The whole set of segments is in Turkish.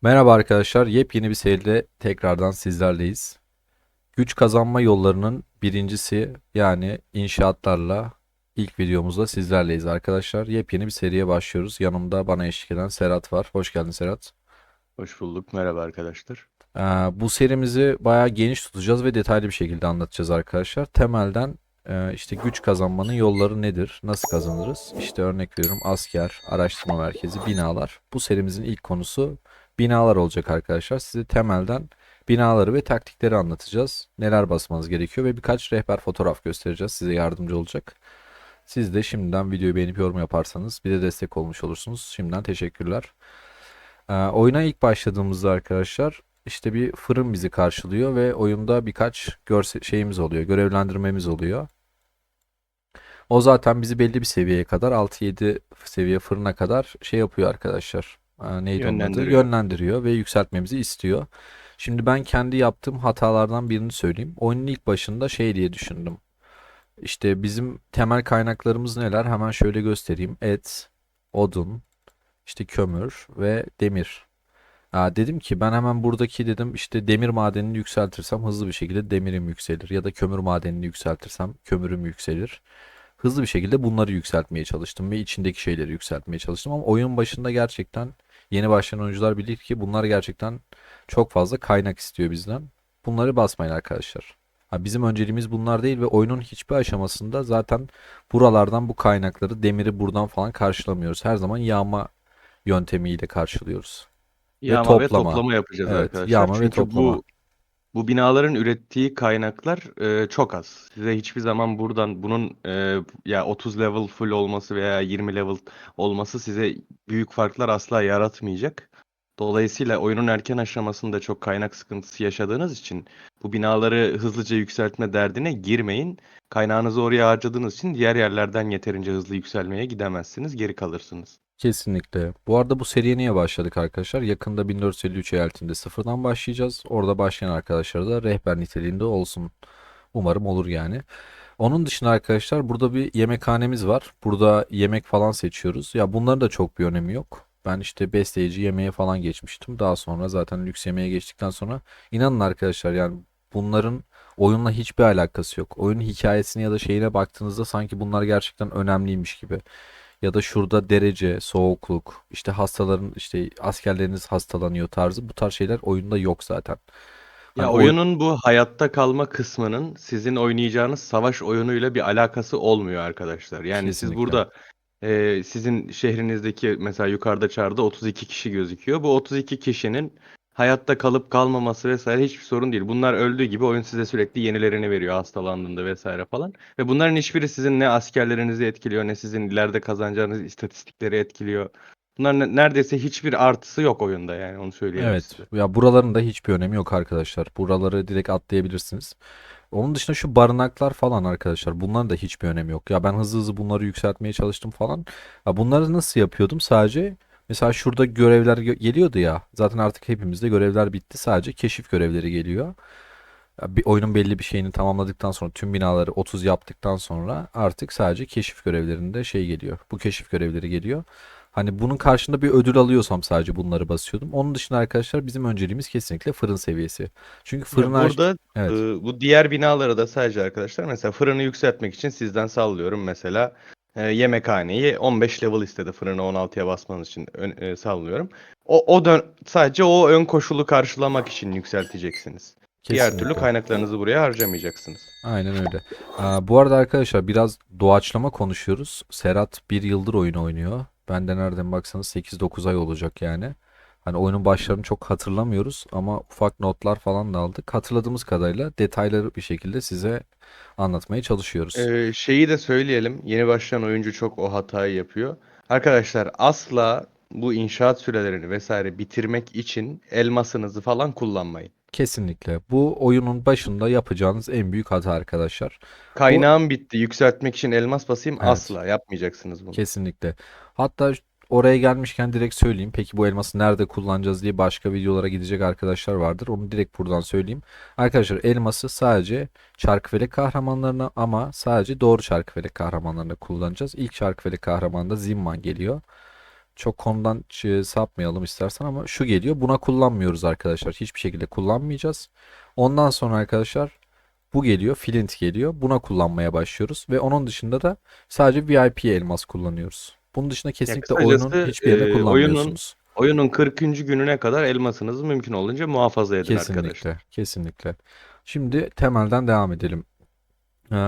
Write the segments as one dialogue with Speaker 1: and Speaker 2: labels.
Speaker 1: Merhaba arkadaşlar, yepyeni bir seride tekrardan sizlerleyiz. Güç kazanma yollarının birincisi yani inşaatlarla ilk videomuzda sizlerleyiz arkadaşlar. Yepyeni bir seriye başlıyoruz. Yanımda bana eşlik eden Serhat var. Hoş geldin Serhat.
Speaker 2: Hoş bulduk. Merhaba arkadaşlar.
Speaker 1: Bu serimizi bayağı geniş tutacağız ve detaylı bir şekilde anlatacağız arkadaşlar. Temelden işte güç kazanmanın yolları nedir? Nasıl kazanırız? İşte örnek veriyorum asker, araştırma merkezi, binalar. Bu serimizin ilk konusu binalar olacak arkadaşlar. Size temelden binaları ve taktikleri anlatacağız. Neler basmanız gerekiyor ve birkaç rehber fotoğraf göstereceğiz. Size yardımcı olacak. Siz de şimdiden videoyu beğenip yorum yaparsanız bir de destek olmuş olursunuz. Şimdiden teşekkürler. Oyuna ilk başladığımızda arkadaşlar işte bir fırın bizi karşılıyor ve oyunda birkaç şeyimiz oluyor, görevlendirmemiz oluyor. O zaten bizi belli bir seviyeye kadar 6-7 seviye fırına kadar şey yapıyor arkadaşlar. Neydi onun adı?
Speaker 2: Yönlendiriyor.
Speaker 1: Yönlendiriyor ve yükseltmemizi istiyor. Şimdi ben kendi yaptığım hatalardan birini söyleyeyim. Oyunun ilk başında şey diye düşündüm. İşte bizim temel kaynaklarımız neler? Hemen şöyle göstereyim. Et, odun, işte kömür ve demir. Dedim ki ben hemen buradaki dedim işte demir madenini yükseltirsem hızlı bir şekilde demirim yükselir ya da kömür madenini yükseltirsem kömürüm yükselir. Hızlı bir şekilde bunları yükseltmeye çalıştım ve içindeki şeyleri yükseltmeye çalıştım ama oyun başında gerçekten yeni başlayan oyuncular bilir ki bunlar gerçekten çok fazla kaynak istiyor bizden. Bunları basmayın arkadaşlar. Bizim önceliğimiz bunlar değil ve oyunun hiçbir aşamasında zaten buralardan bu kaynakları demiri buradan falan karşılamıyoruz. Her zaman yağma yöntemiyle karşılıyoruz. Ve
Speaker 2: Yağma ve
Speaker 1: toplama.
Speaker 2: toplama yapacağız
Speaker 1: Evet,
Speaker 2: arkadaşlar.
Speaker 1: yağma ve
Speaker 2: Çünkü
Speaker 1: toplama.
Speaker 2: bu binaların ürettiği kaynaklar çok az. Size hiçbir zaman buradan bunun ya 30 level full olması veya 20 level olması size büyük farklar asla yaratmayacak. Dolayısıyla oyunun erken aşamasında çok kaynak sıkıntısı yaşadığınız için bu binaları hızlıca yükseltme derdine girmeyin. Kaynağınızı oraya harcadığınız için diğer yerlerden yeterince hızlı yükselmeye gidemezsiniz, geri kalırsınız.
Speaker 1: Kesinlikle. Bu arada bu seriye niye başladık arkadaşlar? Yakında 1453 eyaletinde sıfırdan başlayacağız. Orada başlayan arkadaşlar da rehber niteliğinde olsun. Umarım olur yani. Onun dışında arkadaşlar burada bir yemekhanemiz var. Burada yemek falan seçiyoruz. Ya bunların da çok bir önemi yok. Ben işte besleyici yemeğe falan geçmiştim. Daha sonra zaten lüks yemeğe geçtikten sonra inanın arkadaşlar yani bunların oyunla hiçbir alakası yok. Oyunun hikayesine ya da şeyine baktığınızda sanki bunlar gerçekten önemliymiş gibi. Ya da şurada derece, soğukluk, işte hastaların işte askerleriniz hastalanıyor tarzı bu tarz şeyler oyunda yok zaten. Hani
Speaker 2: Ya
Speaker 1: o
Speaker 2: oyunun bu hayatta kalma kısmının sizin oynayacağınız savaş oyunuyla bir alakası olmuyor arkadaşlar. Yani siz
Speaker 1: kesinlikle.
Speaker 2: burada sizin şehrinizdeki mesela yukarıda çarda 32 kişi gözüküyor. Bu 32 kişinin hayatta kalıp kalmaması vesaire hiçbir sorun değil. Bunlar öldüğü gibi oyun size sürekli yenilerini veriyor hastalandığında vesaire falan. Ve bunların hiçbiri sizin ne askerlerinizi etkiliyor ne sizin ileride kazanacağınız istatistikleri etkiliyor. Bunların neredeyse hiçbir artısı yok oyunda, yani onu söyleyelim
Speaker 1: Evet.
Speaker 2: size.
Speaker 1: Ya buraların da hiçbir önemi yok arkadaşlar. Buraları direkt atlayabilirsiniz. Onun dışında şu barınaklar falan arkadaşlar. Bunların da hiçbir önemi yok. Ya ben hızlı hızlı bunları yükseltmeye çalıştım falan. Ya bunları nasıl yapıyordum? Sadece mesela şurada görevler geliyordu ya. Zaten artık hepimizde görevler bitti. Sadece keşif görevleri geliyor. Ya bir oyunun belli bir şeyini tamamladıktan sonra tüm binaları 30 yaptıktan sonra artık sadece keşif görevlerinde şey geliyor. Bu keşif görevleri geliyor. Hani bunun karşında bir ödül alıyorsam sadece bunları basıyordum. Onun dışında arkadaşlar bizim önceliğimiz kesinlikle fırın seviyesi. Çünkü
Speaker 2: Ya burada
Speaker 1: evet,
Speaker 2: bu diğer binalara da sadece arkadaşlar, mesela fırını yükseltmek için sizden sallıyorum, mesela yemekhaneyi 15 level istedi, fırını 16'ya basmanız için sallıyorum. Sadece o ön koşulu karşılamak için yükselteceksiniz. Diğer türlü
Speaker 1: kesinlikle.
Speaker 2: kaynaklarınızı buraya harcamayacaksınız.
Speaker 1: Aynen öyle. Bu arada arkadaşlar biraz doğaçlama konuşuyoruz. Serhat bir yıldır oyun oynuyor. Ben de nereden baksanız 8-9 ay olacak yani. Hani oyunun başlarını çok hatırlamıyoruz ama ufak notlar falan da aldık. Hatırladığımız kadarıyla detayları bir şekilde size anlatmaya çalışıyoruz.
Speaker 2: Şeyi de söyleyelim. Yeni başlayan oyuncu çok o hatayı yapıyor. Arkadaşlar, asla bu inşaat sürelerini vesaire bitirmek için elmasınızı falan kullanmayın.
Speaker 1: Kesinlikle. Bu oyunun başında yapacağınız en büyük hata arkadaşlar. Bu
Speaker 2: Kaynağım bitti, yükseltmek için elmas basayım,
Speaker 1: evet.
Speaker 2: asla yapmayacaksınız bunu.
Speaker 1: Kesinlikle. Hatta oraya gelmişken direkt söyleyeyim. Peki bu elması nerede kullanacağız diye başka videolara gidecek arkadaşlar vardır. Onu direkt buradan söyleyeyim. Arkadaşlar elması sadece çarkıfelek kahramanlarına ama sadece doğru çarkıfelek kahramanlarına kullanacağız. İlk çarkıfelek kahramanında Zimman geliyor. Çok konudan sapmayalım istersen ama şu geliyor. Buna kullanmıyoruz arkadaşlar. Hiçbir şekilde kullanmayacağız. Ondan sonra arkadaşlar bu geliyor. Flint geliyor. Buna kullanmaya başlıyoruz. Ve onun dışında da sadece VIP elmas kullanıyoruz. Bunun dışında
Speaker 2: Ya
Speaker 1: kesinlikle oyunun
Speaker 2: kısacası
Speaker 1: hiçbir yerine
Speaker 2: oyunun
Speaker 1: kullanmıyorsunuz.
Speaker 2: 40. gününe kadar elmasınızı mümkün olduğunca muhafaza edin
Speaker 1: Kesinlikle.
Speaker 2: arkadaşlar.
Speaker 1: Kesinlikle. Şimdi temelden devam edelim.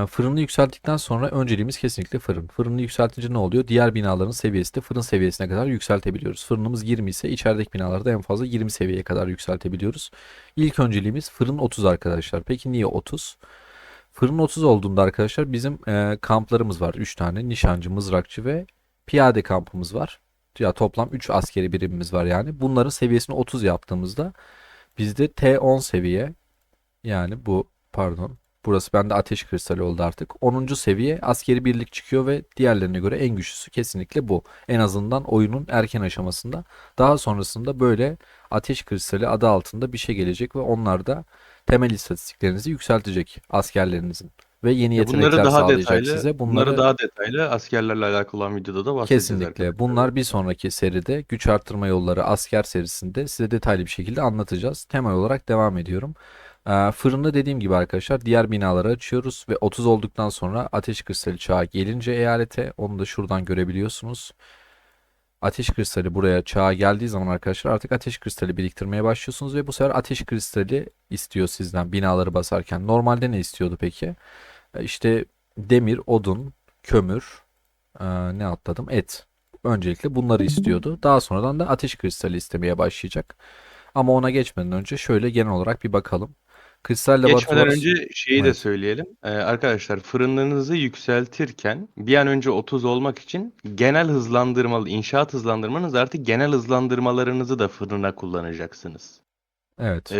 Speaker 1: Fırını yükselttikten sonra önceliğimiz kesinlikle fırın. Fırını yükseltince ne oluyor? Diğer binaların seviyesi de fırın seviyesine kadar yükseltebiliyoruz. Fırınımız 20 ise içerideki binalarda en fazla 20 seviyeye kadar yükseltebiliyoruz. İlk önceliğimiz fırın 30 arkadaşlar. Peki niye 30? Fırın 30 olduğunda arkadaşlar bizim kamplarımız var. 3 tane nişancı, mızrakçı ve piyade kampımız var. Ya toplam 3 askeri birimimiz var yani. Bunların seviyesini 30 yaptığımızda bizde T10 seviye yani bu pardon. Burası bende ateş kristali oldu artık. 10. seviye askeri birlik çıkıyor ve diğerlerine göre en güçlüsü kesinlikle bu. En azından oyunun erken aşamasında. Daha sonrasında böyle ateş kristali adı altında bir şey gelecek ve onlar da temel istatistiklerinizi yükseltecek askerlerinizin. Ve yeni
Speaker 2: Ya
Speaker 1: yetenekler sağlayacak size.
Speaker 2: bunları
Speaker 1: Bunları
Speaker 2: daha detaylı askerlerle alakalı olan videoda da bahsedeceğiz
Speaker 1: kesinlikle.
Speaker 2: arkadaşlar.
Speaker 1: Bunlar bir sonraki seride güç artırma yolları asker serisinde size detaylı bir şekilde anlatacağız. Temel olarak devam ediyorum. Fırını dediğim gibi arkadaşlar diğer binaları açıyoruz ve 30 olduktan sonra ateş kristali çağı gelince eyalete onu da şuradan görebiliyorsunuz. Ateş kristali buraya çağa geldiği zaman arkadaşlar artık ateş kristali biriktirmeye başlıyorsunuz ve bu sefer ateş kristali istiyor sizden binaları basarken. Normalde ne istiyordu peki? İşte demir, odun, kömür, ne atladım? Et. Öncelikle bunları istiyordu. Daha sonradan da ateş kristali istemeye başlayacak. Ama ona geçmeden önce şöyle genel olarak bir bakalım. Kristal
Speaker 2: Geçmeden
Speaker 1: laboratuvar...
Speaker 2: önce şeyi de
Speaker 1: Evet.
Speaker 2: söyleyelim. Arkadaşlar fırınlarınızı yükseltirken bir an önce 30 olmak için genel hızlandırmalı, inşaat hızlandırmanız artık genel hızlandırmalarınızı da fırına kullanacaksınız.
Speaker 1: Evet.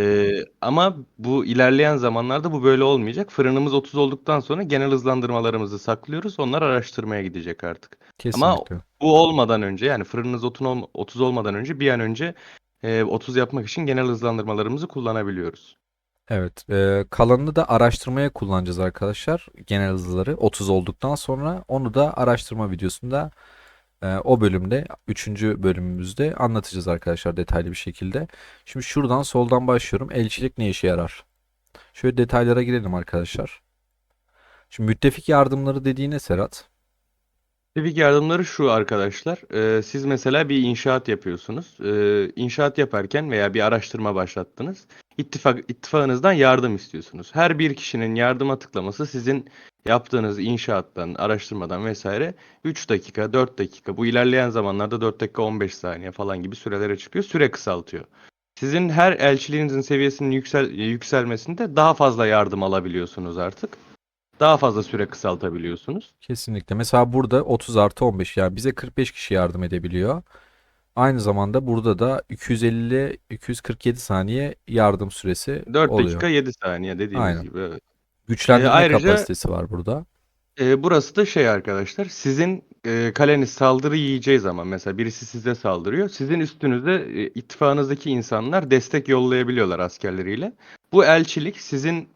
Speaker 2: Ama bu ilerleyen zamanlarda bu böyle olmayacak. Fırınımız 30 olduktan sonra genel hızlandırmalarımızı saklıyoruz. Onlar araştırmaya gidecek artık. Ama
Speaker 1: Kesinlikle.
Speaker 2: bu olmadan önce yani fırınınız 30 olmadan önce bir an önce 30 yapmak için genel hızlandırmalarımızı kullanabiliyoruz.
Speaker 1: Evet. Kalanını da araştırmaya kullanacağız arkadaşlar. Genel hızları 30 olduktan sonra onu da araştırma videosunda o bölümde 3. bölümümüzde anlatacağız arkadaşlar detaylı bir şekilde. Şimdi şuradan soldan başlıyorum. Elçilik ne işe yarar? Şöyle detaylara girelim arkadaşlar. Şimdi müttefik yardımları dediğine Serhat.
Speaker 2: Tevfik yardımları şu arkadaşlar. Siz mesela bir inşaat yapıyorsunuz. İnşaat yaparken veya bir araştırma başlattınız. İttifakınızdan yardım istiyorsunuz. Her bir kişinin yardıma tıklaması sizin yaptığınız inşaattan, araştırmadan vesaire 3 dakika, 4 dakika, bu ilerleyen zamanlarda 4 dakika 15 saniye falan gibi sürelere çıkıyor. Süre kısaltıyor. Sizin her elçiliğinizin seviyesinin yükselmesinde daha fazla yardım alabiliyorsunuz artık. Daha fazla süre kısaltabiliyorsunuz.
Speaker 1: Kesinlikle. Mesela burada 30 artı 15 yani bize 45 kişi yardım edebiliyor. Aynı zamanda burada da 250-247 saniye yardım süresi
Speaker 2: 4
Speaker 1: oluyor.
Speaker 2: dakika 7 saniye dediğimiz
Speaker 1: Aynen.
Speaker 2: gibi. Evet.
Speaker 1: Güçlendirme
Speaker 2: Ayrıca
Speaker 1: kapasitesi var burada.
Speaker 2: burası da şey arkadaşlar. Sizin kaleniz saldırı yiyeceği zaman mesela birisi size saldırıyor. Sizin üstünüzde ittifakınızdaki insanlar destek yollayabiliyorlar askerleriyle. Bu elçilik sizin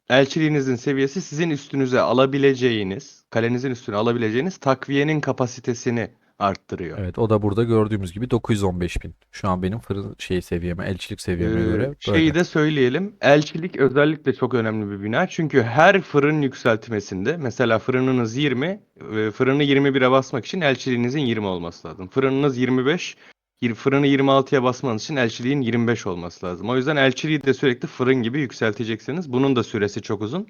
Speaker 2: elçiliğinizin seviyesi sizin üstünüze alabileceğiniz, kalenizin üstüne alabileceğiniz takviyenin kapasitesini arttırıyor.
Speaker 1: Evet, o da burada gördüğümüz gibi 915 bin. Şu an benim fırın şey seviyeme, elçilik seviyeme göre
Speaker 2: Şeyi
Speaker 1: böyle.
Speaker 2: de söyleyelim. Elçilik özellikle çok önemli bir bina. Çünkü her fırın yükseltmesinde mesela fırınınız 20, fırını 21'e basmak için elçiliğinizin 20 olması lazım. Fırınınız 25, fırını 26'ya basmanız için elçiliğin 25 olması lazım. O yüzden elçiliği de sürekli fırın gibi yükselteceksiniz. Bunun da süresi çok uzun.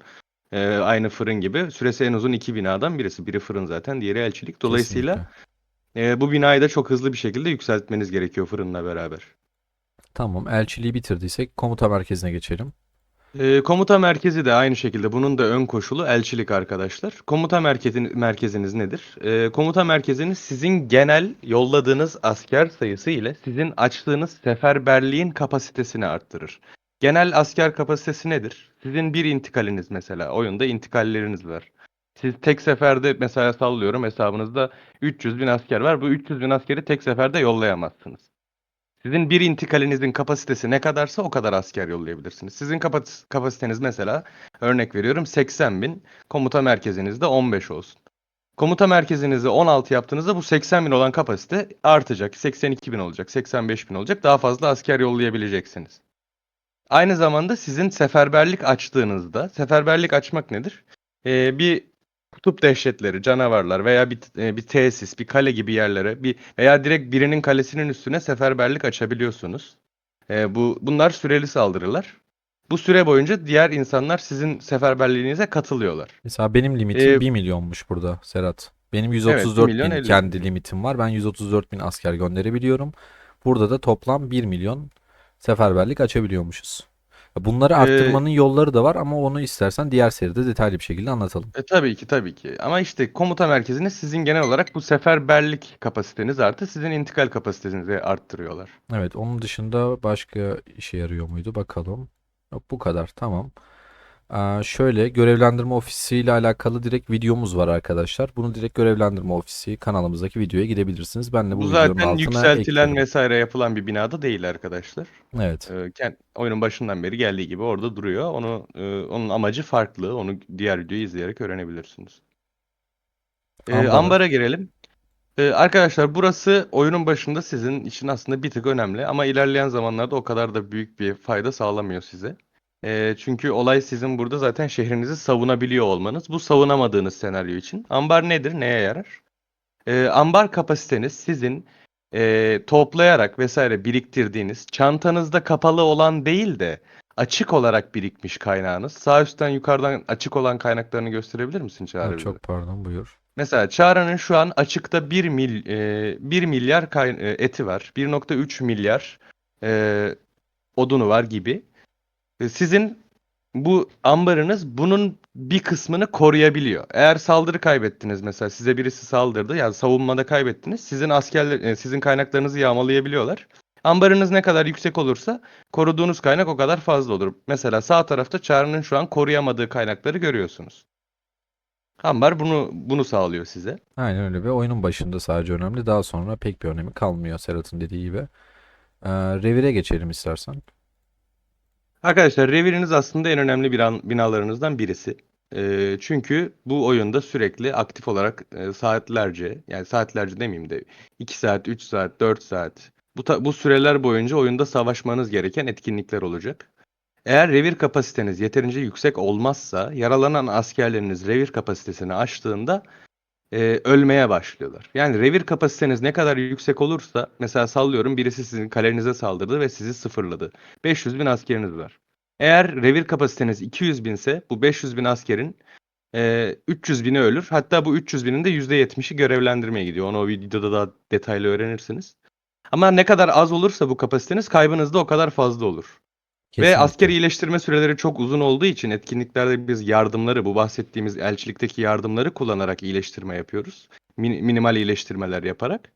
Speaker 2: Aynı fırın gibi. Süresi en uzun iki binadan birisi. Biri fırın zaten, diğeri elçilik. Dolayısıyla
Speaker 1: Kesinlikle.
Speaker 2: bu binayı da çok hızlı bir şekilde yükseltmeniz gerekiyor fırınla beraber.
Speaker 1: Tamam, elçiliği bitirdiysek komuta merkezine geçelim.
Speaker 2: Komuta merkezi de aynı şekilde bunun da ön koşulu elçilik arkadaşlar. Merkeziniz nedir? Komuta merkeziniz sizin genel yolladığınız asker sayısı ile sizin açtığınız seferberliğin kapasitesini arttırır. Genel asker kapasitesi nedir? Sizin bir intikaliniz mesela. Oyunda intikalleriniz var. Siz tek seferde mesela sallıyorum hesabınızda 300 bin asker var. Bu 300 bin askeri tek seferde yollayamazsınız. Sizin bir intikalinizin kapasitesi ne kadarsa o kadar asker yollayabilirsiniz. Sizin kapasiteniz mesela örnek veriyorum 80 bin. Komuta merkezinizde 15 olsun. Komuta merkezinizi 16 yaptığınızda bu 80 bin olan kapasite artacak. 82 bin olacak, 85 bin olacak. Daha fazla asker yollayabileceksiniz. Aynı zamanda sizin seferberlik açtığınızda, seferberlik açmak nedir? Bir kutup dehşetleri, canavarlar veya bir tesis, bir kale gibi yerlere veya direkt birinin kalesinin üstüne seferberlik açabiliyorsunuz. Bunlar süreli saldırılar. Bu süre boyunca diğer insanlar sizin seferberliğinize katılıyorlar.
Speaker 1: Mesela benim limitim
Speaker 2: Ee,
Speaker 1: 1 milyonmuş burada Serhat. Benim
Speaker 2: evet, 1
Speaker 1: 134
Speaker 2: milyon
Speaker 1: bin
Speaker 2: 50 bin.
Speaker 1: kendi limitim var. Ben 134 bin asker gönderebiliyorum. Burada da toplam 1 milyon seferberlik açabiliyormuşuz. Bunları
Speaker 2: Ee,
Speaker 1: arttırmanın yolları da var ama onu istersen diğer seride detaylı bir şekilde anlatalım.
Speaker 2: tabii ki tabii ki. Ama işte komuta merkezini sizin genel olarak bu seferberlik kapasiteniz artı sizin intikal kapasitenizi arttırıyorlar.
Speaker 1: Evet, onun dışında başka işe yarıyor muydu bakalım. Yok, bu kadar, tamam. Şöyle görevlendirme ofisiyle alakalı direkt videomuz var arkadaşlar. Bunu direkt görevlendirme ofisi kanalımızdaki videoya gidebilirsiniz. Ben de
Speaker 2: Bu
Speaker 1: bu videonun
Speaker 2: zaten
Speaker 1: altına
Speaker 2: yükseltilen
Speaker 1: eklerim.
Speaker 2: vesaire yapılan bir binada değil arkadaşlar.
Speaker 1: Evet.
Speaker 2: Oyunun başından beri geldiği gibi orada duruyor. Onun amacı farklı. Onu diğer videoyu izleyerek öğrenebilirsiniz.
Speaker 1: Ambar.
Speaker 2: Ambara girelim. Arkadaşlar burası oyunun başında sizin için aslında bir tık önemli ama ilerleyen zamanlarda o kadar da büyük bir fayda sağlamıyor size. Çünkü olay sizin burada zaten şehrinizi savunabiliyor olmanız. Bu savunamadığınız senaryo için. Ambar nedir? Neye yarar? Ambar kapasiteniz sizin toplayarak vesaire biriktirdiğiniz çantanızda kapalı olan değil de açık olarak birikmiş kaynağınız. Sağ üstten yukarıdan açık olan kaynaklarını gösterebilir misin Çağrı bize?
Speaker 1: Çok pardon, buyur.
Speaker 2: Mesela Çağrı'nın şu an açıkta 1 milyar eti var. 1,3 milyar e, odunu var gibi. Sizin bu ambarınız bunun bir kısmını koruyabiliyor. Eğer saldırı kaybettiniz mesela size birisi saldırdı yani savunmada kaybettiniz. Sizin kaynaklarınızı yağmalayabiliyorlar. Ambarınız ne kadar yüksek olursa koruduğunuz kaynak o kadar fazla olur. Mesela sağ tarafta Çağrı'nın şu an koruyamadığı kaynakları görüyorsunuz. Ambar bunu sağlıyor size.
Speaker 1: Aynen öyle ve oyunun başında sadece önemli. Daha sonra pek bir önemi kalmıyor Serhat'ın dediği gibi. Revire geçelim istersen.
Speaker 2: Arkadaşlar reviriniz aslında en önemli binalarınızdan birisi. Çünkü bu oyunda sürekli aktif olarak saatlerce yani saatlerce demeyeyim de 2 saat, 3 saat, 4 saat bu süreler boyunca oyunda savaşmanız gereken etkinlikler olacak. Eğer revir kapasiteniz yeterince yüksek olmazsa yaralanan askerleriniz revir kapasitesini aştığında ölmeye başlıyorlar. Yani revir kapasiteniz ne kadar yüksek olursa mesela sallıyorum birisi sizin kalenize saldırdı ve sizi sıfırladı. 500 bin askeriniz var. Eğer revir kapasiteniz 200 binse bu 500 bin askerin 300 bini ölür. Hatta bu 300 binin de %70'i görevlendirmeye gidiyor. Onu o videoda daha detaylı öğrenirsiniz. Ama ne kadar az olursa bu kapasiteniz kaybınız da o kadar fazla olur. Ve asker
Speaker 1: Kesinlikle.
Speaker 2: iyileştirme süreleri çok uzun olduğu için etkinliklerde biz yardımları, bu bahsettiğimiz elçilikteki yardımları kullanarak iyileştirme yapıyoruz. Minimal iyileştirmeler yaparak.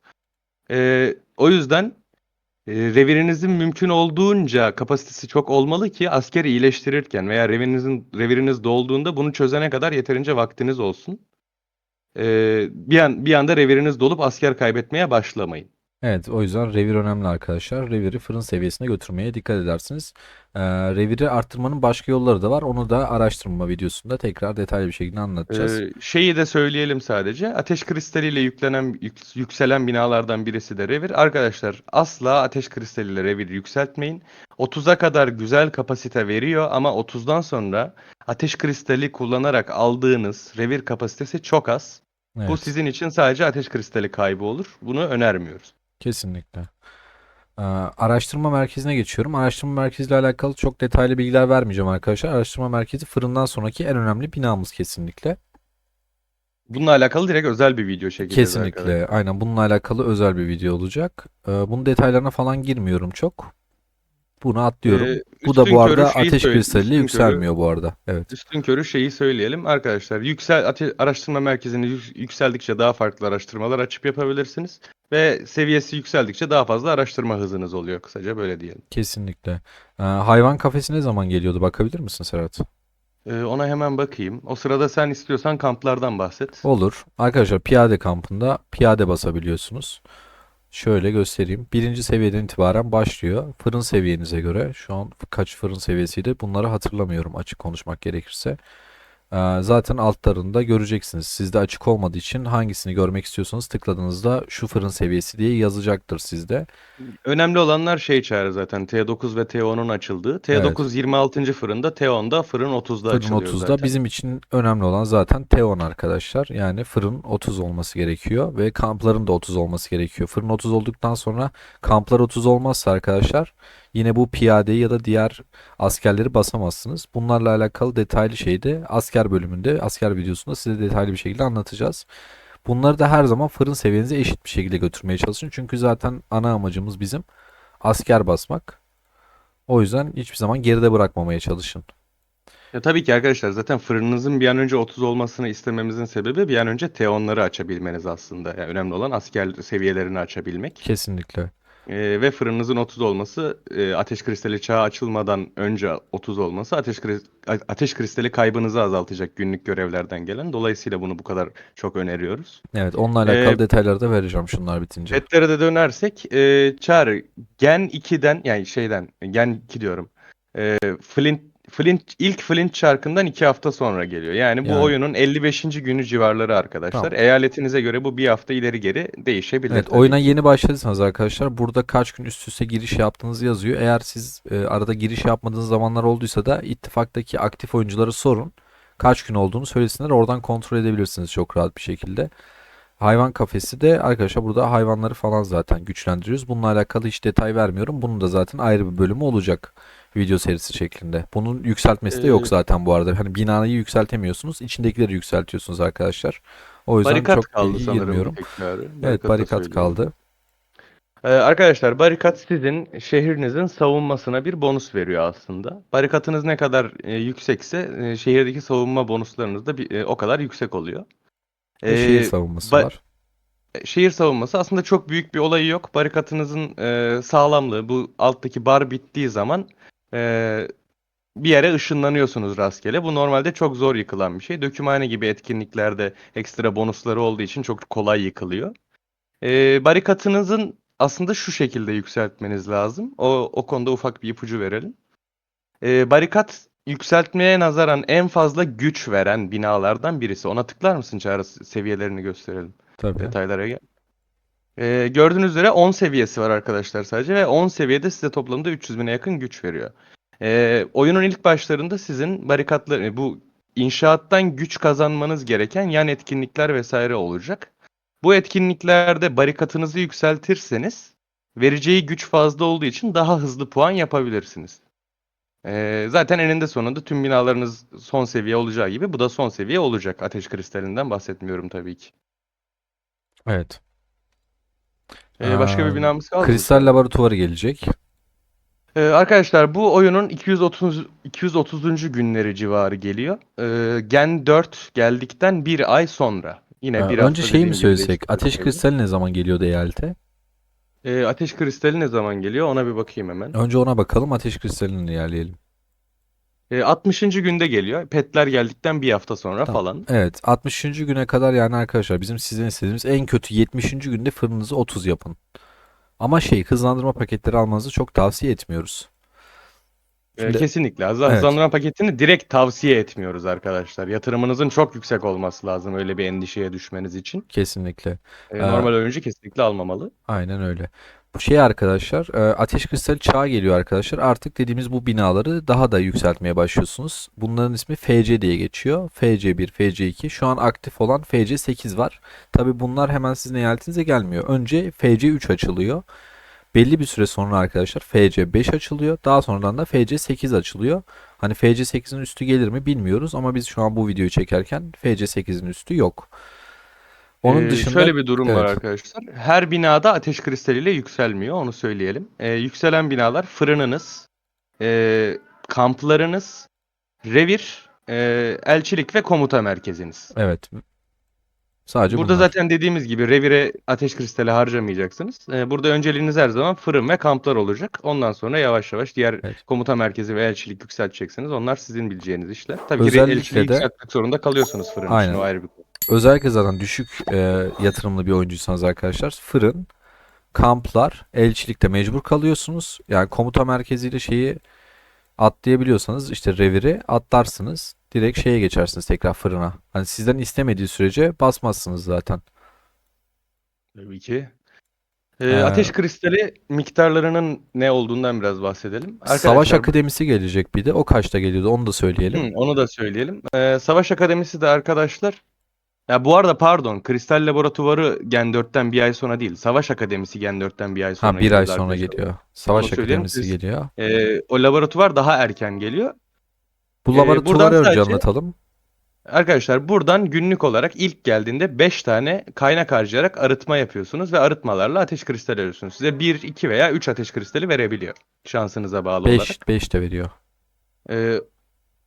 Speaker 2: O yüzden revirinizin mümkün olduğunca kapasitesi çok olmalı ki asker iyileştirirken veya reviriniz dolduğunda bunu çözene kadar yeterince vaktiniz olsun. Bir anda reviriniz dolup asker kaybetmeye başlamayın.
Speaker 1: Evet, o yüzden revir önemli arkadaşlar. Reviri fırın seviyesine götürmeye dikkat edersiniz. Reviri arttırmanın başka yolları da var. Onu da araştırma videosunda tekrar detaylı bir şekilde anlatacağız.
Speaker 2: Şeyi de söyleyelim sadece. Ateş kristaliyle yükselen binalardan birisi de revir. Arkadaşlar asla ateş kristaliyle revir yükseltmeyin. 30'a kadar güzel kapasite veriyor ama 30'dan sonra ateş kristali kullanarak aldığınız revir kapasitesi çok az. Bu
Speaker 1: Evet,
Speaker 2: sizin için sadece ateş kristali kaybı olur. Bunu önermiyoruz.
Speaker 1: kesinlikle. Araştırma merkezine geçiyorum. Araştırma merkeziyle alakalı çok detaylı bilgiler vermeyeceğim arkadaşlar. Araştırma merkezi fırından sonraki en önemli binamız kesinlikle.
Speaker 2: Bununla alakalı direkt özel bir video çekeceğiz
Speaker 1: Kesinlikle.
Speaker 2: arkadaşlar.
Speaker 1: Aynen, bununla alakalı özel bir video olacak. Bunun detaylarına falan girmiyorum çok. Bunu atlıyorum. Bu da
Speaker 2: Üstün
Speaker 1: bu
Speaker 2: körü
Speaker 1: arada
Speaker 2: şeyi
Speaker 1: ateş
Speaker 2: söyle.
Speaker 1: kristaliyle yükselmiyor bu arada. Evet.
Speaker 2: Üstünkörü şeyi söyleyelim arkadaşlar. Araştırma merkezini yükseldikçe daha farklı araştırmalar açıp yapabilirsiniz. Ve seviyesi yükseldikçe daha fazla araştırma hızınız oluyor kısaca böyle diyelim.
Speaker 1: Kesinlikle. Hayvan kafesi ne zaman geliyordu, bakabilir misin Serhat?
Speaker 2: Ona hemen bakayım. O sırada sen istiyorsan kamplardan bahset.
Speaker 1: Olur. Arkadaşlar piyade kampında piyade basabiliyorsunuz. Şöyle göstereyim. Birinci seviyeden itibaren başlıyor. Fırın seviyenize göre. Şu an kaç fırın seviyesiydi bunları hatırlamıyorum açık konuşmak gerekirse. Zaten altlarında göreceksiniz. Sizde açık olmadığı için hangisini görmek istiyorsanız tıkladığınızda şu fırın seviyesi diye yazacaktır sizde.
Speaker 2: Önemli olanlar şey çağrı zaten T9 ve T10'un açıldığı.
Speaker 1: Evet.
Speaker 2: T9 26. fırında, T10'da fırın 30'da
Speaker 1: Fırın
Speaker 2: açılıyor
Speaker 1: 30'da.
Speaker 2: zaten.
Speaker 1: Bizim için önemli olan zaten T10 arkadaşlar. Yani fırın 30 olması gerekiyor ve kampların da 30 olması gerekiyor. Fırın 30 olduktan sonra kamplar 30 olmazsa arkadaşlar yine bu piyadeyi ya da diğer askerleri basamazsınız. Bunlarla alakalı detaylı şeyde asker bölümünde, asker videosunda size detaylı bir şekilde anlatacağız. Bunları da her zaman fırın seviyenize eşit bir şekilde götürmeye çalışın. Çünkü zaten ana amacımız bizim asker basmak. O yüzden hiçbir zaman geride bırakmamaya çalışın.
Speaker 2: Ya tabii ki arkadaşlar zaten fırınınızın bir an önce 30 olmasını istememizin sebebi bir an önce T10'ları açabilmeniz aslında. Yani önemli olan asker seviyelerini açabilmek.
Speaker 1: Kesinlikle.
Speaker 2: Ve fırınınızın 30 olması, ateş kristali çağı açılmadan önce 30 olması ateş kristali kaybınızı azaltacak günlük görevlerden gelen. Dolayısıyla bunu bu kadar çok öneriyoruz.
Speaker 1: Evet, onunla
Speaker 2: E,
Speaker 1: alakalı detayları da vereceğim şunlar bitince.
Speaker 2: Petlere de dönersek, Çağrı Gen 2'den yani şeyden Gen 2 diyorum. Flint ilk Flint çarkından 2 hafta sonra geliyor. Yani bu
Speaker 1: Yani
Speaker 2: oyunun 55. günü civarları arkadaşlar.
Speaker 1: tamam.
Speaker 2: Eyaletinize göre bu bir hafta ileri geri değişebilir
Speaker 1: Evet,
Speaker 2: tabii
Speaker 1: oyuna
Speaker 2: ki.
Speaker 1: yeni başladıysanız arkadaşlar burada kaç gün üst üste giriş yaptığınız yazıyor. Eğer siz arada giriş yapmadığınız zamanlar olduysa da ittifaktaki aktif oyuncuları sorun. Kaç gün olduğunu söylesinler. Oradan kontrol edebilirsiniz çok rahat bir şekilde. Hayvan kafesi de arkadaşlar burada hayvanları falan zaten güçlendiriyoruz. Bununla alakalı hiç detay vermiyorum. Bunun da zaten ayrı bir bölümü olacak video serisi şeklinde. Bunun yükseltmesi de yok
Speaker 2: E,
Speaker 1: zaten bu arada. Hani binayı yükseltemiyorsunuz, içindekileri yükseltiyorsunuz arkadaşlar. O yüzden
Speaker 2: Barikat
Speaker 1: çok
Speaker 2: kaldı
Speaker 1: bilgi
Speaker 2: sanırım bir
Speaker 1: girmiyorum.
Speaker 2: tek Çağrı.
Speaker 1: Evet,
Speaker 2: Barikat da
Speaker 1: barikat
Speaker 2: söyleyelim.
Speaker 1: kaldı.
Speaker 2: Arkadaşlar barikat sizin şehrinizin savunmasına bir bonus veriyor aslında. Barikatınız ne kadar yüksekse şehirdeki savunma bonuslarınız da o kadar yüksek oluyor.
Speaker 1: Ve şehir
Speaker 2: E,
Speaker 1: savunması
Speaker 2: ba-
Speaker 1: var.
Speaker 2: Şehir savunması aslında çok büyük bir olayı yok. Barikatınızın sağlamlığı bu alttaki bar bittiği zaman e, bir yere ışınlanıyorsunuz rastgele. Bu normalde çok zor yıkılan bir şey. Dökümhane gibi etkinliklerde ekstra bonusları olduğu için çok kolay yıkılıyor. Barikatınızın aslında şu şekilde yükseltmeniz lazım. O konuda ufak bir ipucu verelim. Barikat yükseltmeye nazaran en fazla güç veren binalardan birisi. Ona tıklar mısın Çağrı? Seviyelerini gösterelim.
Speaker 1: Tabii.
Speaker 2: Detaylara gel. Gördüğünüz üzere 10 seviyesi var arkadaşlar sadece ve 10 seviyede size toplamda 300 bine yakın güç veriyor. Oyunun ilk başlarında sizin barikatları, bu inşaattan güç kazanmanız gereken yan etkinlikler vesaire olacak. Bu etkinliklerde barikatınızı yükseltirseniz vereceği güç fazla olduğu için daha hızlı puan yapabilirsiniz. Zaten eninde sonunda tüm binalarınız son seviye olacağı gibi bu da son seviye olacak. Ateş kristalinden bahsetmiyorum tabii ki.
Speaker 1: Evet.
Speaker 2: Başka bir
Speaker 1: Ee,
Speaker 2: binamız kaldı mı
Speaker 1: Kristal
Speaker 2: Çağrı?
Speaker 1: laboratuvarı gelecek.
Speaker 2: Arkadaşlar bu oyunun 230. günleri civarı geliyor. Gen 4 geldikten bir ay sonra. Yine bir
Speaker 1: Önce
Speaker 2: hafta
Speaker 1: şeyi mi
Speaker 2: dediğim gibi
Speaker 1: söylesek?
Speaker 2: değişiklik
Speaker 1: Ateş
Speaker 2: gösterebilir.
Speaker 1: kristali ne zaman geliyordu eyalete?
Speaker 2: Ateş kristali ne zaman geliyor? Ona bir bakayım hemen.
Speaker 1: Önce ona bakalım. Ateş kristalini ilerleyelim.
Speaker 2: 60. günde geliyor. Petler geldikten bir hafta sonra
Speaker 1: Tamam.
Speaker 2: falan.
Speaker 1: Evet. 60. güne kadar yani arkadaşlar bizim sizden istediğimiz en kötü 70. günde fırınınızı 30 yapın. Ama şey hızlandırma paketleri almanızı çok tavsiye etmiyoruz. Şimdi
Speaker 2: Kesinlikle.
Speaker 1: evet.
Speaker 2: Hızlandırma paketini direkt tavsiye etmiyoruz arkadaşlar. Yatırımınızın çok yüksek olması lazım öyle bir endişeye düşmeniz için.
Speaker 1: Kesinlikle. Ee,
Speaker 2: Normal oyuncu kesinlikle almamalı.
Speaker 1: aynen öyle. Bu şey arkadaşlar ateş kristali çağı geliyor arkadaşlar. Artık dediğimiz bu binaları daha da yükseltmeye başlıyorsunuz. Bunların ismi FC diye geçiyor. FC1, FC2. Şu an aktif olan FC8 var. Tabi bunlar hemen sizin eyaletinize gelmiyor. Önce FC3 açılıyor. Belli bir süre sonra arkadaşlar FC5 açılıyor. Daha sonradan da FC8 açılıyor. Hani FC8'in üstü gelir mi bilmiyoruz ama biz şu an bu videoyu çekerken FC8'in üstü yok. Onun dışında
Speaker 2: Şöyle bir durum var
Speaker 1: evet.
Speaker 2: arkadaşlar. Her binada ateş kristaliyle yükselmiyor, onu söyleyelim. Yükselen binalar fırınınız, e, kamplarınız, revir, elçilik ve komuta merkeziniz.
Speaker 1: Evet. Sadece
Speaker 2: Burada
Speaker 1: bunlar.
Speaker 2: zaten dediğimiz gibi revire ateş kristali harcamayacaksınız. Burada önceliğiniz her zaman fırın ve kamplar olacak. Ondan sonra yavaş yavaş diğer
Speaker 1: Evet.
Speaker 2: komuta merkezi ve elçilik yükselteceksiniz. Onlar sizin bileceğiniz işler. Tabii ki elçiliği
Speaker 1: Özellikle de
Speaker 2: yükseltmek zorunda kalıyorsunuz fırın için. O
Speaker 1: aynen.
Speaker 2: ayrı bir konu.
Speaker 1: Özellikle zaten düşük yatırımlı bir oyuncuysanız arkadaşlar fırın, kamplar, elçilikte mecbur kalıyorsunuz. Yani komuta merkeziyle şeyi Atlayabiliyorsanız işte reviri atlarsınız. Direkt şeye geçersiniz tekrar fırına. Hani sizden istemediği sürece basmazsınız zaten.
Speaker 2: Tabii ki.
Speaker 1: Ee,
Speaker 2: Ateş kristali miktarlarının ne olduğundan biraz bahsedelim.
Speaker 1: Savaş
Speaker 2: Arkadaşlar
Speaker 1: Akademisi gelecek bir de. O kaçta geliyordu onu da söyleyelim.
Speaker 2: onu da söyleyelim. Savaş Akademisi de arkadaşlar. Ya bu arada pardon, Kristal Laboratuvarı Gen 4'ten bir ay sonra değil. Savaş Akademisi Gen 4'ten bir ay
Speaker 1: Ha,
Speaker 2: sonra
Speaker 1: bir ay
Speaker 2: geliyordu
Speaker 1: sonra
Speaker 2: arkadaşlar.
Speaker 1: geliyor.
Speaker 2: Onu
Speaker 1: Savaş
Speaker 2: söyleyelim.
Speaker 1: Akademisi geliyor.
Speaker 2: O laboratuvar daha erken geliyor.
Speaker 1: Bu
Speaker 2: Buradan
Speaker 1: laboratuvarı önce
Speaker 2: sadece
Speaker 1: anlatalım.
Speaker 2: arkadaşlar buradan günlük olarak ilk geldiğinde 5 tane kaynak harcayarak arıtma yapıyorsunuz ve arıtmalarla ateş kristali alıyorsunuz. Size bir, 2 veya 3 ateş kristali verebiliyor. Şansınıza bağlı
Speaker 1: 5
Speaker 2: olarak.
Speaker 1: 5 de veriyor.
Speaker 2: Ee,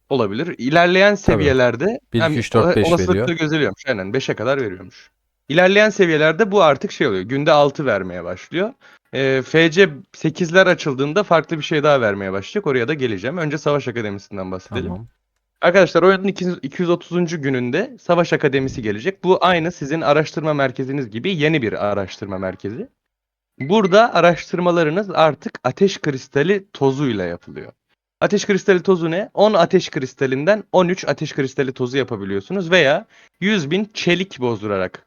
Speaker 2: Olabilir. İlerleyen
Speaker 1: Tabii.
Speaker 2: seviyelerde
Speaker 1: 1 2
Speaker 2: hem
Speaker 1: 3 4 5 veriyor.
Speaker 2: olasılıkla gözeliyormuş. Aynen 5'e kadar veriyormuş. İlerleyen seviyelerde bu artık şey oluyor. Günde 6 vermeye başlıyor. FC 8'ler açıldığında farklı bir şey daha vermeye başlayacak. Oraya da geleceğim. Önce Savaş Akademisi'nden bahsedelim.
Speaker 1: Tamam.
Speaker 2: Arkadaşlar oyunun 230. gününde Savaş Akademisi gelecek. Bu aynı sizin araştırma merkeziniz gibi yeni bir araştırma merkezi. Burada araştırmalarınız artık ateş kristali tozuyla yapılıyor. Ateş kristali tozu ne? 10 ateş kristalinden 13 ateş kristali tozu yapabiliyorsunuz veya 100.000 çelik bozdurarak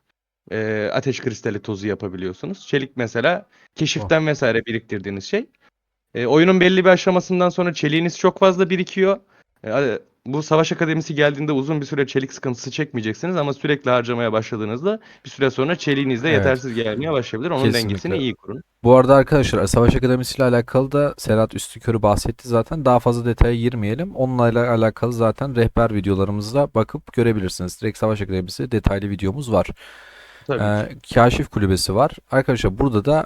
Speaker 2: ateş kristali tozu yapabiliyorsunuz. Çelik mesela
Speaker 1: Oh.
Speaker 2: keşiften vesaire biriktirdiğiniz şey. Oyunun belli bir aşamasından sonra çeliğiniz çok fazla birikiyor. Bu Savaş Akademisi geldiğinde uzun bir süre çelik sıkıntısı çekmeyeceksiniz ama sürekli harcamaya başladığınızda bir süre sonra çeliğiniz de
Speaker 1: Evet.
Speaker 2: yetersiz gelmeye başlayabilir. Onun dengesini
Speaker 1: Kesinlikle.
Speaker 2: iyi kurun.
Speaker 1: Bu arada arkadaşlar Savaş Akademisi ile alakalı da Serhat Üstükör'ü bahsetti zaten. Daha fazla detaya girmeyelim. Onunla alakalı zaten rehber videolarımızda bakıp görebilirsiniz. Direkt Savaş Akademisi detaylı videomuz var.
Speaker 2: Tabii ki.
Speaker 1: Kaşif Kulübesi var. Arkadaşlar burada da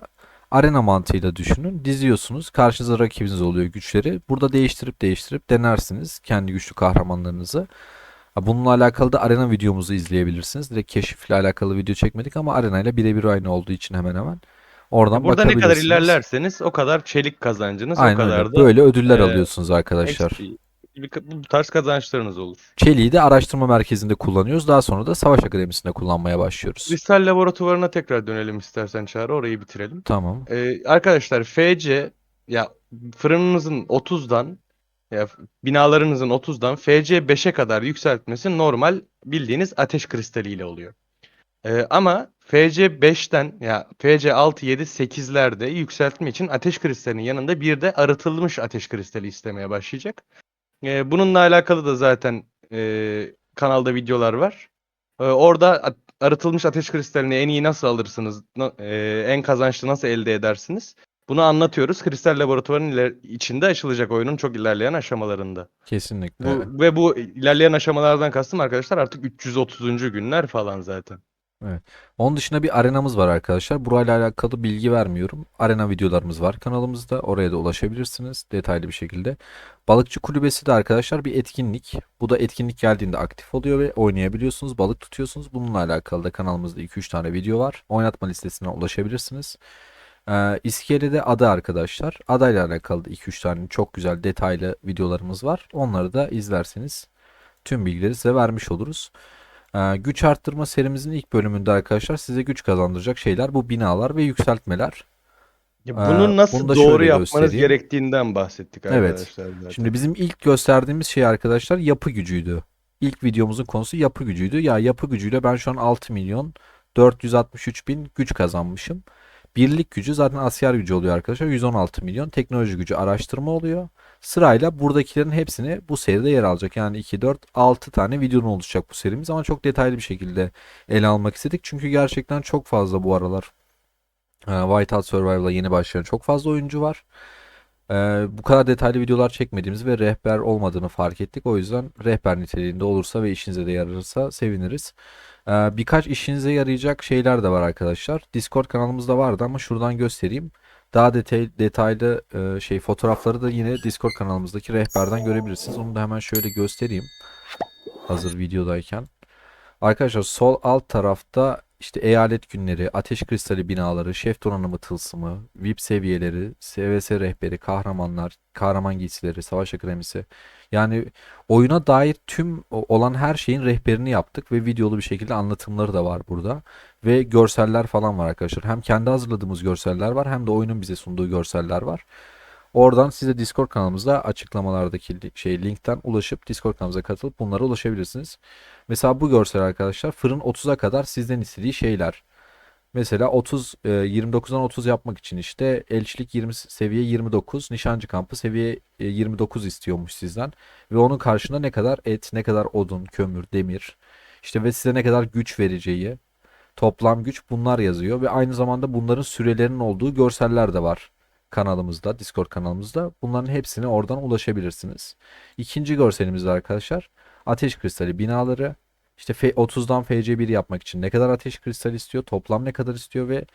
Speaker 1: arena mantığıyla düşünün. Diziyorsunuz. Karşınıza rakibiniz oluyor güçleri. Burada değiştirip değiştirip denersiniz kendi güçlü kahramanlarınızı. Bununla alakalı da arena videomuzu izleyebilirsiniz. Direkt keşifle alakalı video çekmedik ama arena ile birebir aynı olduğu için hemen hemen. Oradan
Speaker 2: Burada ne kadar
Speaker 1: bakabilirsiniz.
Speaker 2: ilerlerseniz o kadar çelik kazancınız, o
Speaker 1: Aynen öyle.
Speaker 2: kadar da
Speaker 1: Böyle ödüller
Speaker 2: e,
Speaker 1: alıyorsunuz arkadaşlar.
Speaker 2: XP, bu tarz kazançlarınız olur.
Speaker 1: Çeliği de araştırma merkezinde kullanıyoruz. Daha sonra da Savaş Akademisi'nde kullanmaya başlıyoruz.
Speaker 2: Kristal laboratuvarına tekrar dönelim istersen Çağrı, orayı bitirelim.
Speaker 1: Tamam.
Speaker 2: Arkadaşlar FC ya fırınınızın 30'dan ya binalarınızın 30'dan FC 5'e kadar yükseltmesi normal bildiğiniz ateş kristaliyle oluyor. Ama FC 5'ten ya FC 6, 7, 8'lerde yükseltme için ateş kristalinin yanında bir de arıtılmış ateş kristali istemeye başlayacak. Bununla alakalı da zaten kanalda videolar var. Orada arıtılmış ateş kristalini en iyi nasıl alırsınız, en kazançlı nasıl elde edersiniz? Bunu anlatıyoruz. Kristal laboratuvarının içinde açılacak oyunun çok ilerleyen aşamalarında.
Speaker 1: Kesinlikle.
Speaker 2: Bu ilerleyen aşamalardan kastım arkadaşlar artık 330. günler falan zaten.
Speaker 1: Evet. Onun dışında bir arenamız var arkadaşlar. Burayla alakalı bilgi vermiyorum. Arena videolarımız var kanalımızda. Oraya da ulaşabilirsiniz detaylı bir şekilde. Balıkçı Kulübesi de arkadaşlar bir etkinlik. Bu da etkinlik geldiğinde aktif oluyor ve oynayabiliyorsunuz. Balık tutuyorsunuz. Bununla alakalı da kanalımızda 2-3 tane video var. Oynatma listesine ulaşabilirsiniz. İskele'de ada arkadaşlar. Adayla alakalı da 2-3 tane çok güzel detaylı videolarımız var. Onları da izlerseniz tüm bilgileri size vermiş oluruz. Güç arttırma serimizin ilk bölümünde arkadaşlar size güç kazandıracak şeyler bu binalar ve yükseltmeler.
Speaker 2: Ya bunu
Speaker 1: Bunu
Speaker 2: nasıl
Speaker 1: da
Speaker 2: doğru
Speaker 1: şöyle
Speaker 2: yapmanız
Speaker 1: göstereyim.
Speaker 2: gerektiğinden bahsettik
Speaker 1: Evet.
Speaker 2: arkadaşlar
Speaker 1: Şimdi
Speaker 2: zaten.
Speaker 1: bizim ilk gösterdiğimiz şey arkadaşlar yapı gücüydü. İlk videomuzun konusu yapı gücüydü. Ya yapı gücüyle ben şu an 6 milyon 463 bin güç kazanmışım. Birlik gücü zaten asker gücü oluyor arkadaşlar. 116 milyon. Teknoloji gücü araştırma oluyor. Sırayla buradakilerin hepsini bu seride yer alacak. Yani 2, 4, 6 tane videonun oluşacak bu serimiz. Ama çok detaylı bir şekilde ele almak istedik. Çünkü gerçekten çok fazla bu aralar. Whiteout Survival'a yeni başlayan çok fazla oyuncu var. Bu kadar detaylı videolar çekmediğimiz ve rehber olmadığını fark ettik. O yüzden rehber niteliğinde olursa ve işinize de yararsa seviniriz. Birkaç işinize yarayacak şeyler de var arkadaşlar. Discord kanalımızda vardı ama şuradan göstereyim. Daha detaylı fotoğrafları da yine Discord kanalımızdaki rehberden görebilirsiniz. Onu da hemen şöyle göstereyim. Hazır videodayken. Arkadaşlar sol alt tarafta işte eyalet günleri, ateş kristali binaları, şef donanımı tılsımı, VIP seviyeleri, SVS rehberi, kahramanlar, kahraman giysileri, savaş akademisi. Yani oyuna dair tüm olan her şeyin rehberini yaptık ve videolu bir şekilde anlatımları da var burada. Ve görseller falan var arkadaşlar. Hem kendi hazırladığımız görseller var hem de oyunun bize sunduğu görseller var. Oradan size Discord kanalımızda açıklamalardaki linkten ulaşıp Discord kanalımıza katılıp bunlara ulaşabilirsiniz. Mesela bu görsel arkadaşlar fırın 30'a kadar sizden istediği şeyler. Mesela 30 29'dan 30 yapmak için işte elçilik 20 seviye 29, nişancı kampı seviye 29 istiyormuş sizden ve onun karşında ne kadar et, ne kadar odun, kömür, demir işte ve size ne kadar güç vereceği, toplam güç bunlar yazıyor ve aynı zamanda bunların sürelerinin olduğu görseller de var kanalımızda, Discord kanalımızda. Bunların hepsine oradan ulaşabilirsiniz. İkinci görselimizde arkadaşlar ateş kristali binaları. İşte 30'dan FC1 yapmak için ne kadar ateş kristali istiyor, toplam ne kadar istiyor ve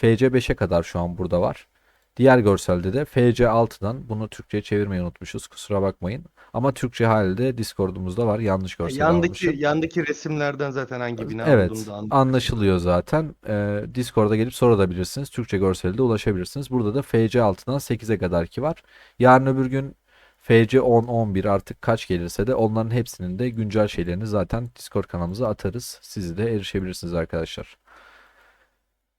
Speaker 1: FC5'e kadar şu an burada var. Diğer görselde de FC6'dan bunu Türkçe'ye çevirmeyi unutmuşuz kusura bakmayın. Ama Türkçe hali de Discord'umuzda var. Yanlış görsel
Speaker 2: Yandaki
Speaker 1: almışım.
Speaker 2: yandaki resimlerden zaten hangi bina olduğunu
Speaker 1: Evet,
Speaker 2: da anlıyorsun
Speaker 1: anlaşılıyor
Speaker 2: zaten.
Speaker 1: zaten. Discord'a gelip sorabilirsiniz. Türkçe görselde de ulaşabilirsiniz. Burada da FC6'dan 8'e kadarki var. Yarın öbür gün FC 10, 11 artık kaç gelirse de onların hepsinin de güncel şeylerini zaten Discord kanalımıza atarız. Siz de erişebilirsiniz arkadaşlar.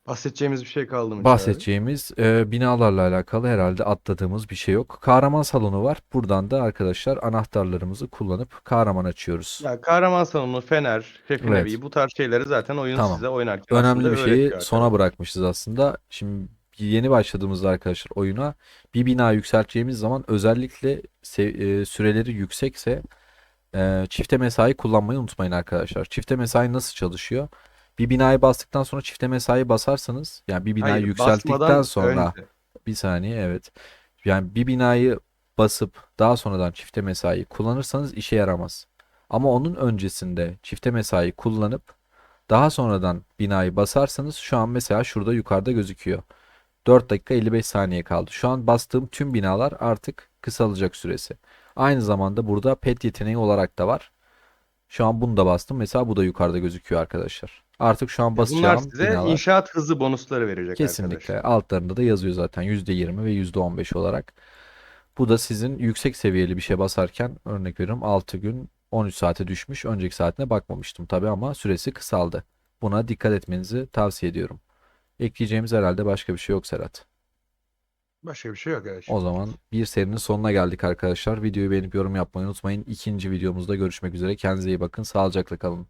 Speaker 2: Bahsedeceğimiz bir şey kaldı mı Çağrı?
Speaker 1: Bahsedeceğimiz binalarla alakalı herhalde atladığımız bir şey yok. Kahraman salonu var. Buradan da arkadaşlar anahtarlarımızı kullanıp kahraman açıyoruz.
Speaker 2: Ya kahraman salonu, fener, şefin
Speaker 1: Evet.
Speaker 2: evi bu tarz şeyleri zaten oyun
Speaker 1: Tamam.
Speaker 2: size oynarken aslında
Speaker 1: Önemli bir şeyi
Speaker 2: öğretiyor
Speaker 1: sona
Speaker 2: arkadaşlar.
Speaker 1: bırakmışız aslında. Şimdi yeni başladığımızda arkadaşlar oyuna bir bina yükselteceğimiz zaman özellikle süreleri yüksekse çifte mesai kullanmayı unutmayın arkadaşlar. Çifte mesai nasıl çalışıyor? Bir binayı bastıktan sonra çifte mesai basarsanız yani bir binayı
Speaker 2: Hayır,
Speaker 1: yükselttikten
Speaker 2: basmadan
Speaker 1: sonra
Speaker 2: önce.
Speaker 1: bir saniye evet. Yani bir binayı basıp daha sonradan çifte mesai kullanırsanız işe yaramaz. Ama onun öncesinde çifte mesai kullanıp daha sonradan binayı basarsanız şu an mesela şurada yukarıda gözüküyor. 4 dakika 55 saniye kaldı. Şu an bastığım tüm binalar artık kısalacak süresi. Aynı zamanda burada pet yeteneği olarak da var. Şu an bunu da bastım. Mesela bu da yukarıda gözüküyor arkadaşlar. Artık şu an
Speaker 2: Ya bunlar
Speaker 1: basacağım
Speaker 2: size
Speaker 1: binalar
Speaker 2: inşaat hızı bonusları verecek
Speaker 1: kesinlikle
Speaker 2: arkadaşlar.
Speaker 1: altlarında da yazıyor zaten %20 ve %15 olarak. Bu da sizin yüksek seviyeli bir şey basarken örnek veriyorum 6 gün 13 saate düşmüş. Önceki saatine bakmamıştım tabii ama süresi kısaldı. Buna dikkat etmenizi tavsiye ediyorum. Ekleyeceğimiz herhalde başka bir şey yok Serhat.
Speaker 2: Başka bir şey yok ya
Speaker 1: O
Speaker 2: şimdilik.
Speaker 1: zaman bir serinin sonuna geldik arkadaşlar. Videoyu beğenip yorum yapmayı unutmayın. İkinci videomuzda görüşmek üzere. Kendinize iyi bakın. Sağlıcakla kalın.